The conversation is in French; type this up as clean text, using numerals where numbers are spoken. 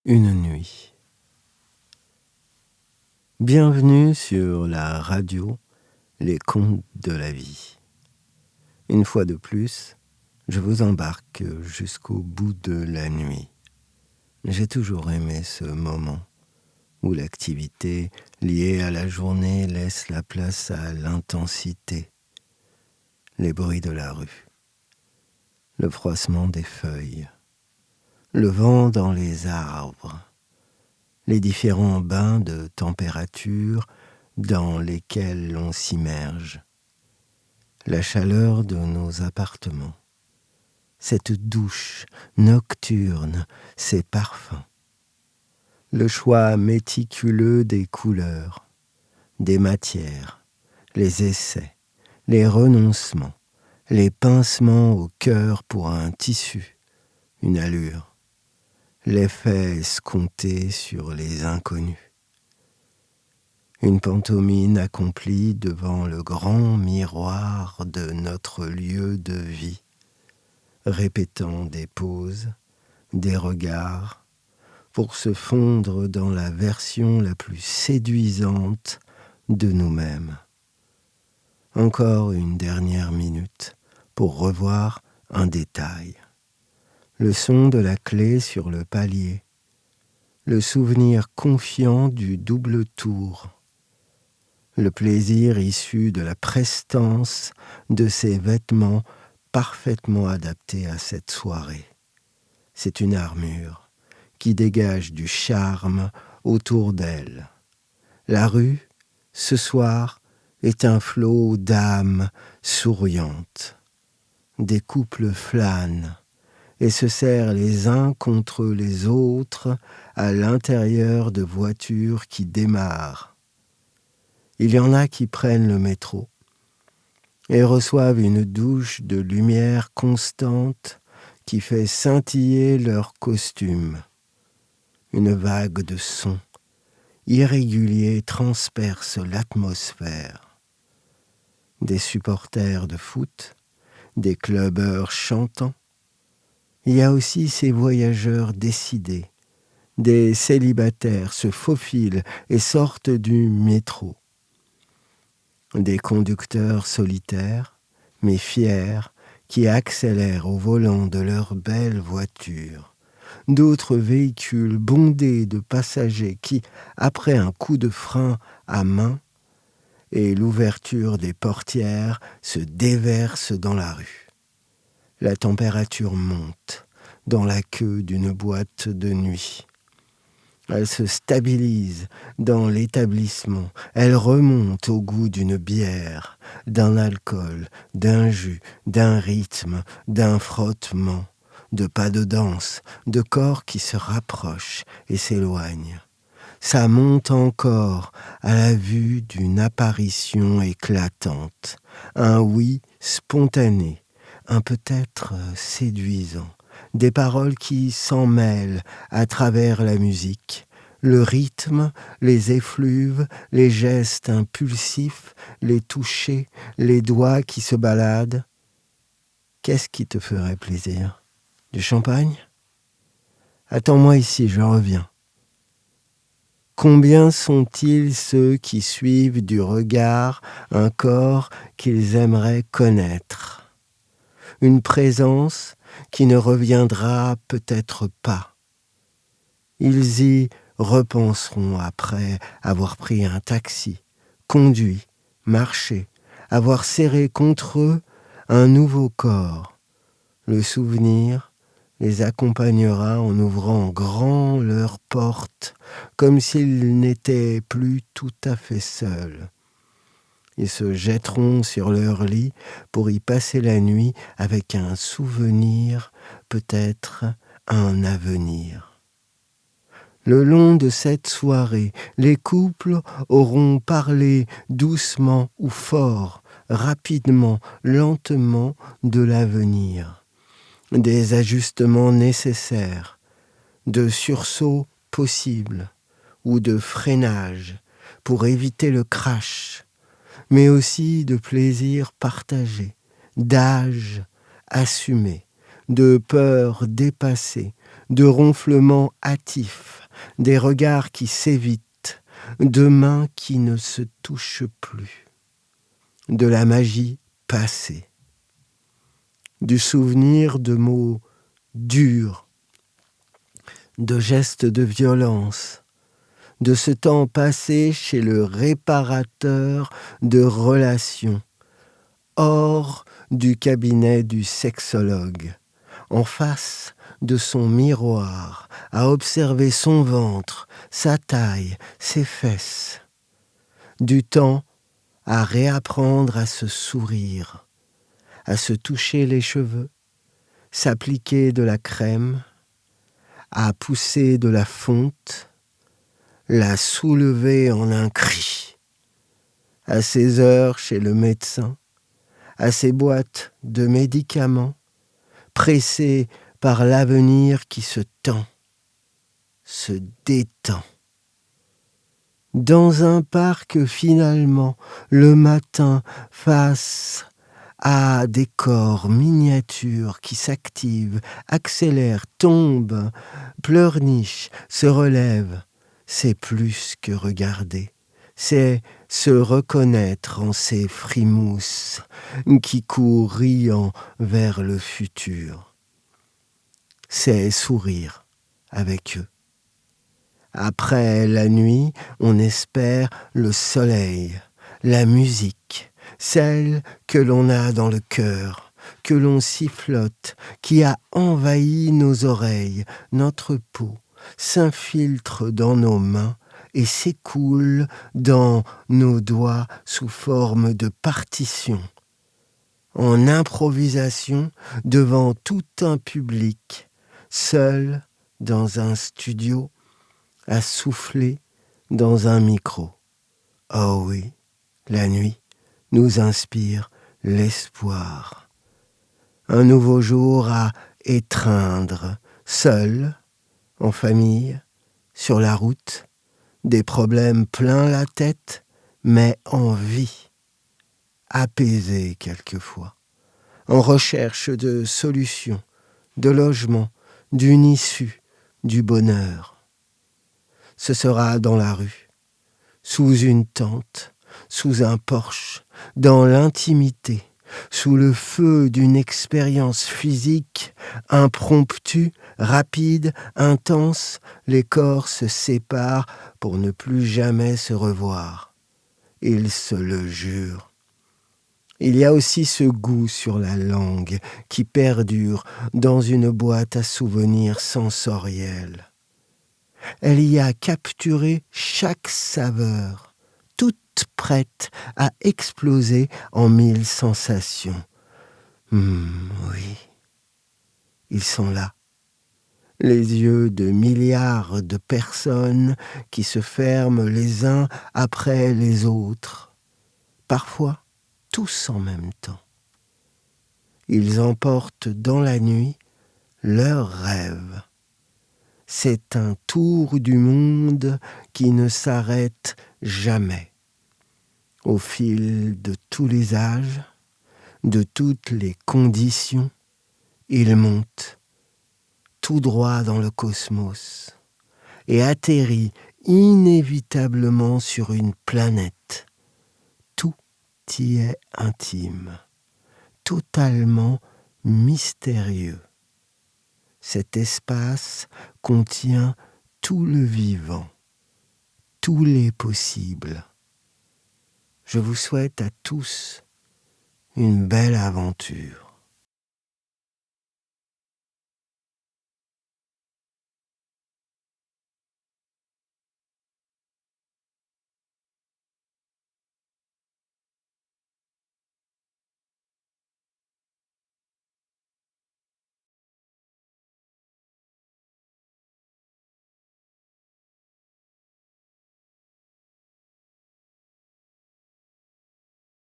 Une nuit. Bienvenue sur la radio Les Contes de la vie. Une fois de plus, je vous embarque jusqu'au bout de la nuit. J'ai toujours aimé ce moment où l'activité liée à la journée laisse la place à l'intensité. Les bruits de la rue, le froissement des feuilles, le vent dans les arbres, les différents bains de température dans lesquels l'on s'immerge, la chaleur de nos appartements, cette douche nocturne, ces parfums, le choix méticuleux des couleurs, des matières, les essais, les renoncements, les pincements au cœur pour un tissu, une allure, l'effet escompté sur les inconnus. Une pantomime accomplie devant le grand miroir de notre lieu de vie, répétant des pauses, des regards, pour se fondre dans la version la plus séduisante de nous-mêmes. Encore une dernière minute pour revoir un détail. Le son de la clé sur le palier, le souvenir confiant du double tour, le plaisir issu de la prestance de ces vêtements parfaitement adaptés à cette soirée. C'est une armure qui dégage du charme autour d'elle. La rue, ce soir, est un flot d'âmes souriantes. Des couples flânent et se serrent les uns contre les autres à l'intérieur de voitures qui démarrent. Il y en a qui prennent le métro et reçoivent une douche de lumière constante qui fait scintiller leurs costumes. Une vague de sons irréguliers transperce l'atmosphère. Des supporters de foot, des clubbeurs chantants. Il y a aussi ces voyageurs décidés. Des célibataires se faufilent et sortent du métro. Des conducteurs solitaires, mais fiers, qui accélèrent au volant de leur belle voiture. D'autres véhicules bondés de passagers qui, après un coup de frein à main et l'ouverture des portières, se déversent dans la rue. La température monte dans la queue d'une boîte de nuit. Elle se stabilise dans l'établissement. Elle remonte au goût d'une bière, d'un alcool, d'un jus, d'un rythme, d'un frottement, de pas de danse, de corps qui se rapprochent et s'éloignent. Ça monte encore à la vue d'une apparition éclatante, un oui spontané, un peut-être séduisant. Des paroles qui s'en mêlent à travers la musique, le rythme, les effluves, les gestes impulsifs, les touchés, les doigts qui se baladent. Qu'est-ce qui te ferait plaisir ? Du champagne ? Attends-moi ici, je reviens. Combien sont-ils ceux qui suivent du regard un corps qu'ils aimeraient connaître ? Une présence qui ne reviendra peut-être pas. Ils y repenseront après avoir pris un taxi, conduit, marché, avoir serré contre eux un nouveau corps. Le souvenir les accompagnera en ouvrant grand leurs portes, comme s'ils n'étaient plus tout à fait seuls. Ils se jetteront sur leur lit pour y passer la nuit avec un souvenir, peut-être un avenir. Le long de cette soirée, les couples auront parlé doucement ou fort, rapidement, lentement de l'avenir, des ajustements nécessaires, de sursauts possibles ou de freinage pour éviter le crash, mais aussi de plaisirs partagés, d'âge assumé, de peurs dépassées, de ronflements hâtifs, des regards qui s'évitent, de mains qui ne se touchent plus, de la magie passée, du souvenir de mots durs, de gestes de violence, de ce temps passé chez le réparateur de relations, hors du cabinet du sexologue, en face de son miroir, à observer son ventre, sa taille, ses fesses, du temps à réapprendre à se sourire, à se toucher les cheveux, s'appliquer de la crème, à pousser de la fonte, la soulever en un cri, à ses heures chez le médecin, à ses boîtes de médicaments, pressées par l'avenir qui se tend, se détend. Dans un parc finalement, le matin, face à des corps miniatures qui s'activent, accélèrent, tombent, pleurnichent, se relèvent, c'est plus que regarder. C'est se reconnaître en ces frimousses qui courent riant vers le futur. C'est sourire avec eux. Après la nuit, on espère le soleil, la musique, celle que l'on a dans le cœur, que l'on sifflote, qui a envahi nos oreilles, notre peau, s'infiltre dans nos mains et s'écoule dans nos doigts sous forme de partition. En improvisation devant tout un public, seul dans un studio, à souffler dans un micro. Oh oui, la nuit nous inspire l'espoir. Un nouveau jour à étreindre, seul, en famille, sur la route, des problèmes plein la tête, mais en vie, apaisé quelquefois, en recherche de solutions, de logement, d'une issue, du bonheur. Ce sera dans la rue, sous une tente, sous un porche, dans l'intimité, sous le feu d'une expérience physique, impromptue, rapide, intense, les corps se séparent pour ne plus jamais se revoir. Ils se le jurent. Il y a aussi ce goût sur la langue qui perdure dans une boîte à souvenirs sensoriels. Elle y a capturé chaque saveur, toute prête à exploser en mille sensations. Oui, ils sont là, les yeux de milliards de personnes qui se ferment les uns après les autres, parfois tous en même temps. Ils emportent dans la nuit leurs rêves. C'est un tour du monde qui ne s'arrête jamais. Au fil de tous les âges, de toutes les conditions, il monte tout droit dans le cosmos et atterrit inévitablement sur une planète. Tout y est intime, totalement mystérieux. Cet espace contient tout le vivant, tous les possibles. Je vous souhaite à tous une belle aventure.